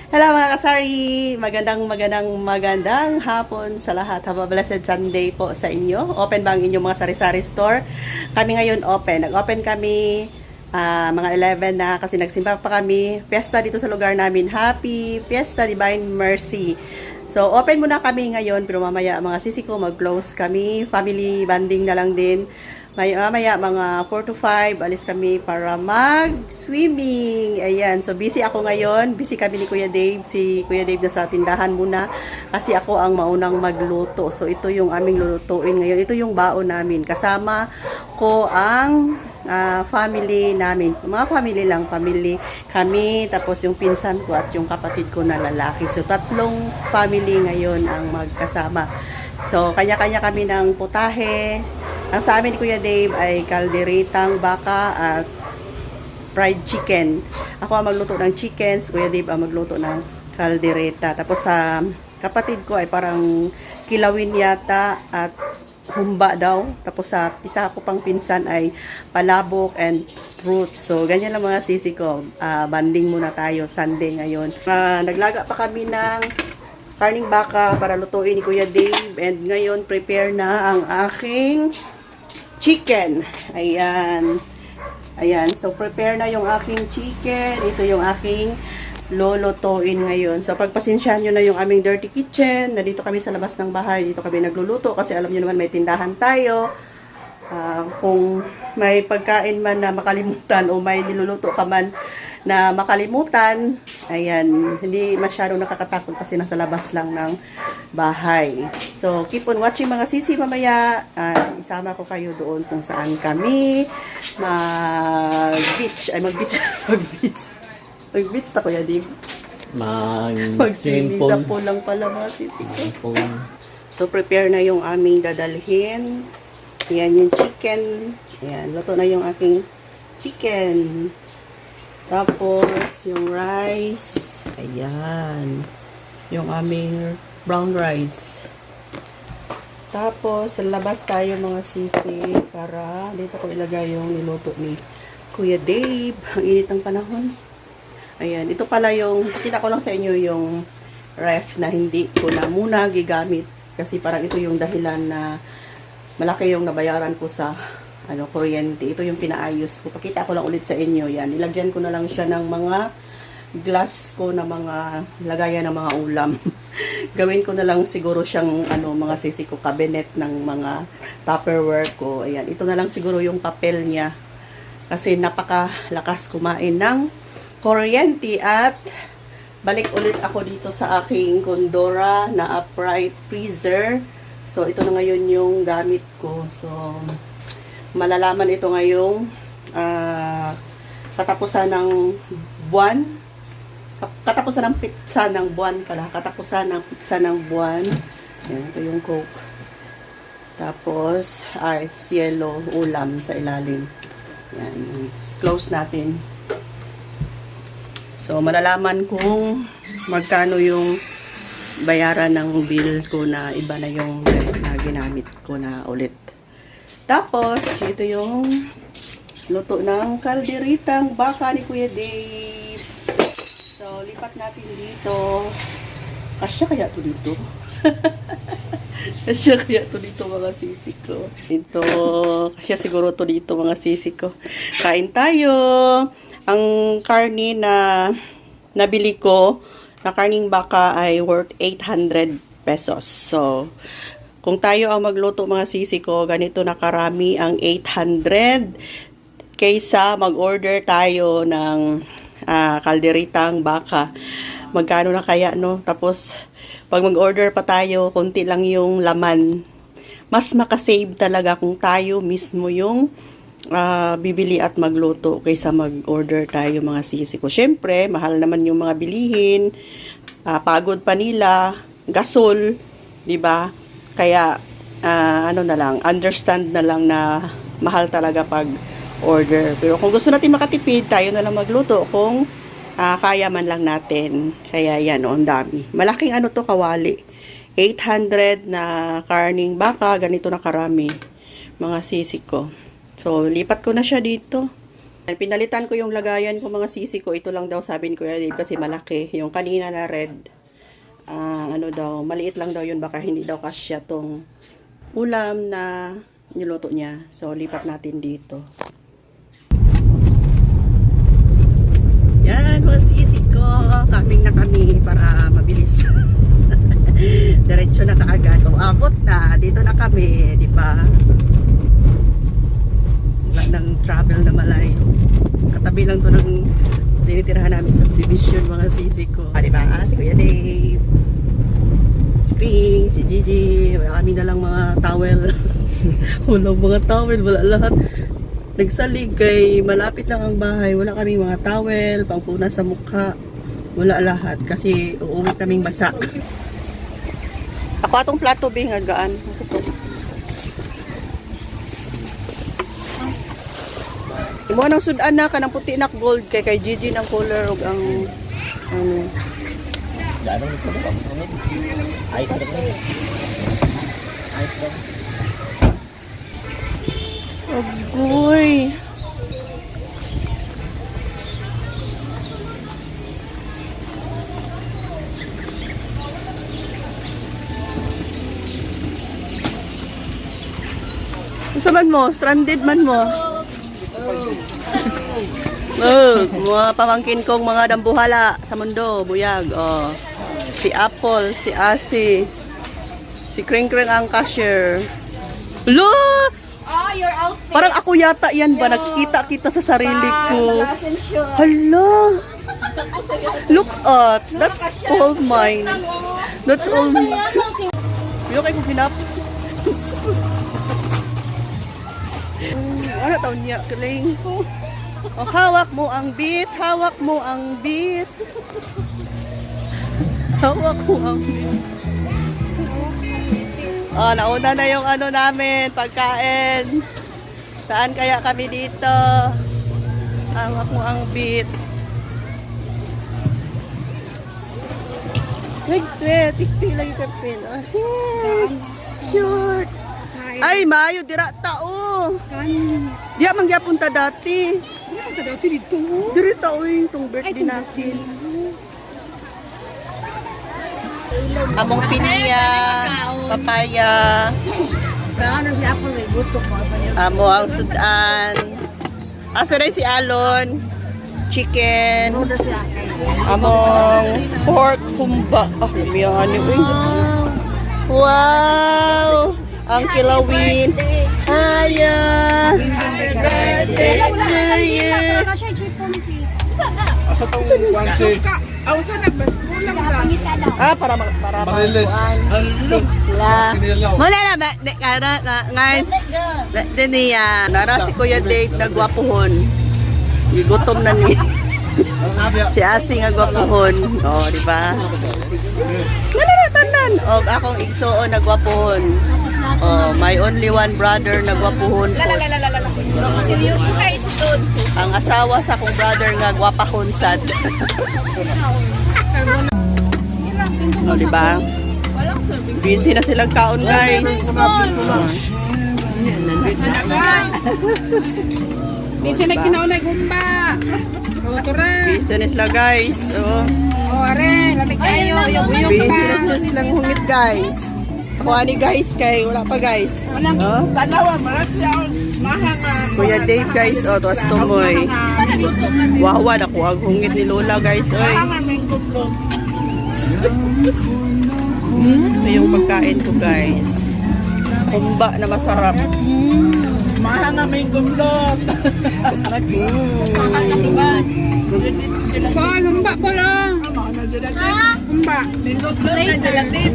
Hello mga kasari! Magandang hapon sa lahat. Have a blessed Sunday po sa inyo. Open ba ang inyong mga sari-sari store? Kami ngayon open. Nag-open kami mga 11 na kasi nagsimba pa kami. Fiesta dito sa lugar namin. Happy Fiesta Divine Mercy. So open muna kami ngayon pero mamaya mga sisi ko mag-close kami. Family banding na lang din. Mamaya mga 4 to 5, alis kami para mag-swimming. Ayan, so busy ako ngayon. Busy kami ni Kuya Dave. Si Kuya Dave na sa tindahan muna kasi ako ang maunang magluto. So ito yung aming lulutuin ngayon. Ito yung baon namin. Kasama ko ang family namin. Mga family lang, family kami. Tapos yung pinsan ko at yung kapatid ko na lalaki. So tatlong family ngayon ang magkasama. So kanya-kanya kami ng putahe. Ang sa amin ni Kuya Dave ay kalderetang baka at fried chicken. Ako ang magluto ng chicken, si Kuya Dave ang magluto ng kaldereta. Tapos sa kapatid ko ay parang kilawin yata at humba daw. Tapos sa isa ko pang pinsan ay palabok and fruits. So ganyan lang mga sisi ko. Banding muna tayo Sunday ngayon. Naglaga pa kami ng karning baka para lutuin ni Kuya Dave. And ngayon prepare na ang aking chicken. Ayan. Ayan. So, prepare na yung aking chicken. Ito yung aking lulutuin ngayon. So, pagpasensyahan nyo na yung aming dirty kitchen. Nandito kami sa labas ng bahay. Dito kami nagluluto kasi alam nyo naman may tindahan tayo. Kung may pagkain man na makalimutan o may niluluto ka man na makalimutan, ayan, hindi masyadong nakakatakot kasi nasa labas lang ng bahay. So, keep on watching mga sisi mamaya. Isama ko kayo doon kung saan kami mag-beach. Ay, mag-beach. Mag-beach. Mag-beach na Kuya Dave. Mag-swimming sa pool lang pala mga sisi ko. So, prepare na yung aming dadalhin. Ayan yung chicken. Ayan, luto na yung aking chicken. Tapos, yung rice. Ayan. Yung aming brown rice. Tapos, labas tayo mga sisi para dito ko ilagay yung niluto ni Kuya Dave. Ang init ng panahon. Ayan. Ito pala yung, pakita ko lang sa inyo yung ref na hindi ko na muna gigamit. Kasi parang ito yung dahilan na malaki yung nabayaran ko sa kuryente. Ito yung pinaayos ko. Pakita ko lang ulit sa inyo. Yan. Ilagyan ko na lang siya ng mga glass ko na mga lagayan ng mga ulam. Gawin ko na lang siguro siyang mga sisi ko cabinet ng mga Tupperware ko. Ayan. Ito na lang siguro yung papel niya. Kasi napakalakas kumain ng kuryente at balik ulit ako dito sa aking Condora na upright freezer. So, ito na ngayon yung gamit ko. So, malalaman ito ngayong katapusan ng buwan. Katapusan ng pizza ng buwan pala. Katapusan ng pizza ng buwan. Yan, ito yung Coke. Tapos, yellow ulam sa ilalim. Yan, close natin. So, malalaman kung magkano yung bayaran ng bill ko na iba na yung ginamit ko na ulit. Tapos, ito yung luto ng kalderitang baka ni Kuya Dave. So, lipat natin dito. Kasya kaya to dito? Kasya kaya to dito mga sisi ko? Ito, kasya siguro to dito mga sisi ko. Kain tayo. Ang karni na nabili ko, na karning baka ay worth 800 pesos. So, kung tayo ang magluto mga sisi ko, ganito na karami ang 800 kaysa mag-order tayo ng kalderitang baka. Magkano na kaya, no? Tapos, pag mag-order pa tayo, konti lang yung laman. Mas makasave talaga kung tayo mismo yung bibili at magluto kaysa mag-order tayo mga sisi ko. Syempre, mahal naman yung mga bilihin. Pagod pa nila, gasol, 'di ba? Kaya na lang, understand na lang na mahal talaga pag order. Pero kung gusto natin makatipid, tayo na lang magluto kung kaya man lang natin. Kaya yan, ang dami. Malaking to kawali. 800 na karning baka, ganito na karami mga sisi ko. So, lipat ko na siya dito. Pinalitan ko yung lagayan ko mga sisi ko. Ito lang daw sabi ni Kuya Dave kasi malaki. Yung kanina na red. Ano daw, maliit lang daw yun. Baka hindi daw kasya tong ulam na niluto niya. So, lipat natin dito. Yan, mga sisi ko. Kaming na kami para mabilis. Diretso na kaagad. O, abot na. Dito na kami. Di ba? Wala nang travel na malayo. Katabi lang to ng tinitirahan namin sa subdivision, mga sisi ko. Di ba? Si Kuya Dave. Spring, si Gigi. Wala kami na lang mga towel. Walang mga towel. Wala lahat. Nagsalig kay malapit lang ang bahay. Wala kami mga towel, pangpuna sa mukha. Wala lahat kasi uuwi kaming basa. Ako atong plato bing agaan. Kasi to. Imo nang sudan na kanang puti nak gold kay Gigi ng color ug ang ano. Darong ito ba? Ice rin. Ice rin. Agoy. Unsa man mo? Stranded man mo? Mga pamangkin kong mga dambuhala sa mundo, buyag. Oh. Si Apple, si Asi, si Kring Kring ang cashier. Lo! Oh, your outfit. Parang ako yata yan ba? Nakikita kita sa sarili ko. Hala! Look at! That's all mine. That's all mine. Yung kayo kong hinap. Ano taon niya? Kaling ko. Oh, hawak mo ang beat. Hawak mo ang beat. Hawak mo ang beat. Oh, nauna na yung ano namin, pagkain. Saan kaya kami dito? Hawak mo ang beat. Tiktik lagi ka pin. Oh, hey, short. Ay, mayo, dira tao. Diya mangyapunta dati. Dira tao yung itong birthday natin. Among pinya, papaya. Amo ang sudan. Asa rin si Alon. Chicken. Among pork humba. Ah, lamihan niyo. Wow! Ang kilawin. Aya! Happy birthday to you! Asa tong wansi? Para makuan. Muna na ba? Ngayon, din niya. Nara si Kuya Dave nagwapuhon. Gutom na ni. Si Asi nga gwapuhon. Oh, di ba? Tanan. Og akong igsuon nagwapuhon. Oh, my only one brother nagwapuhon po. Seryoso ka isod. Ang asawa sa akong brother nga gwapahon sad. Oh, di ba? Busy na silang kaon, guys. Bisa na kinaunay gumba. Busy na sila, guys. Oh. Oh, are, lamig kayo. Uyog-uyog Busy ka. na silang hungit, guys. Kuha ni guys kay wala pa, guys. Oh. Tanawa, marami ako. Mahanga. Kuya Dave, guys. Oh, tuwas tumoy. Wawa na ko ang hungit ni Lola, guys. Oy. Mahanga may kublog. Ito yung pagkain ko, guys. Kumba na masarap. Mahanga may kublog. Pa, lumba pa lang. Lumba. Nindot-lot na jalatin.